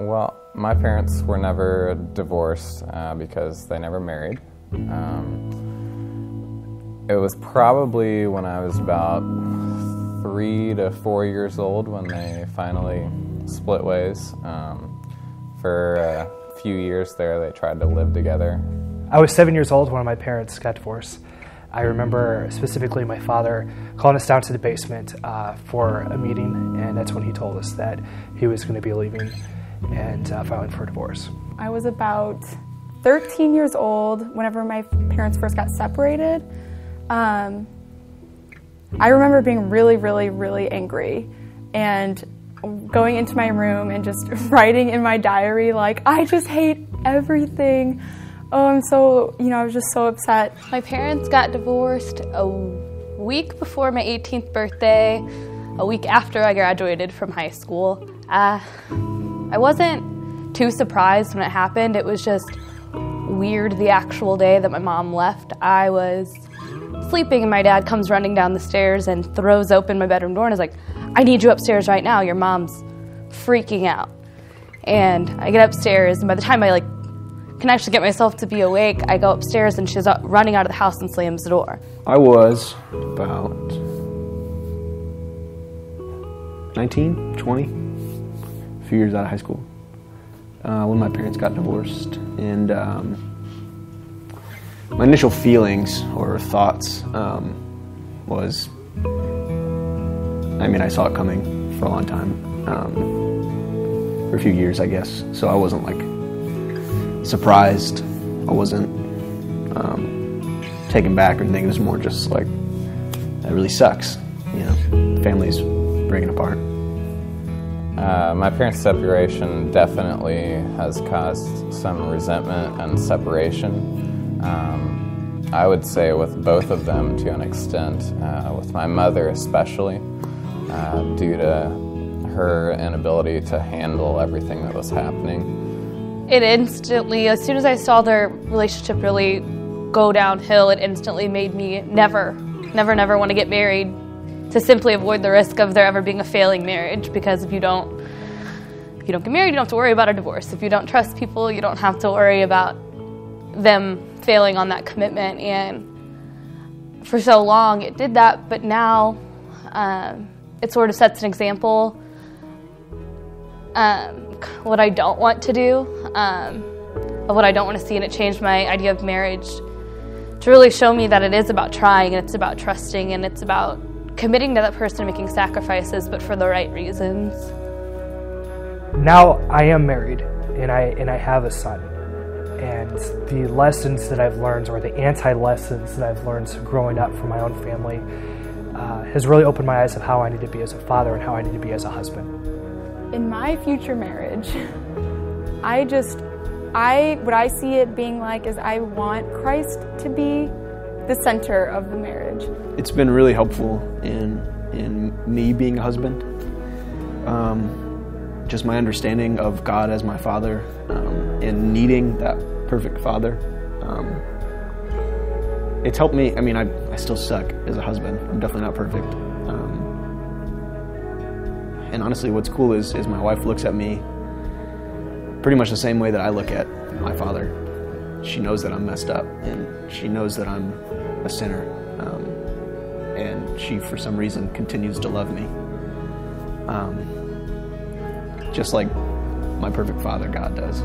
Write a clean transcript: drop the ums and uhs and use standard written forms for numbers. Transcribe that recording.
Well, my parents were never divorced because they never married. It was probably when I was about 3 to 4 years old when they finally split ways. For a few years there, they tried to live together. I was 7 years old when my parents got divorced. I remember specifically my father calling us down to the basement for a meeting, and that's when he told us that he was going to be leaving and filing for a divorce. I was about 13 years old whenever my parents first got separated. I remember being really, really, really angry and going into my room and just writing in my diary like, I just hate everything. Oh, I'm so, I was just so upset. My parents got divorced a week before my 18th birthday, a week after I graduated from high school. I wasn't too surprised when it happened. It was just weird the actual day that my mom left. I was sleeping and my dad comes running down the stairs and throws open my bedroom door and is like, I need you upstairs right now. Your mom's freaking out. And I get upstairs, and by the time I can actually get myself to be awake, I go upstairs and she's running out of the house and slams the door. I was about 19, 20, a few years out of high school when my parents got divorced. And my initial feelings or thoughts was, I saw it coming for a long time, for a few years, I guess. So I wasn't surprised. I wasn't taken back or anything. It was more just like, that really sucks. Family's breaking apart. My parents' separation definitely has caused some resentment and separation. I would say with both of them to an extent, with my mother especially, due to her inability to handle everything that was happening. It instantly, as soon as I saw their relationship really go downhill, it instantly made me never want to get married, to simply avoid the risk of there ever being a failing marriage. Because if you don't get married, you don't have to worry about a divorce. If you don't trust people, you don't have to worry about them failing on that commitment. And for so long it did that, but now it sort of sets an example what I don't want to do, of what I don't want to see, and it changed my idea of marriage to really show me that it is about trying, and it's about trusting, and it's about committing to that person and making sacrifices, but for the right reasons. Now I am married, and I have a son, and the lessons that I've learned, or the anti-lessons that I've learned growing up from my own family, has really opened my eyes of how I need to be as a father and how I need to be as a husband. In my future marriage, what I see it being like is I want Christ to be the center of the marriage. It's been really helpful in me being a husband. Just my understanding of God as my father, and needing that perfect father. It's helped me. I still suck as a husband. I'm definitely not perfect. And honestly, what's cool is my wife looks at me pretty much the same way that I look at my father. She knows that I'm messed up, and she knows that I'm a sinner. And she, for some reason, continues to love me. Just like my perfect father, God, does.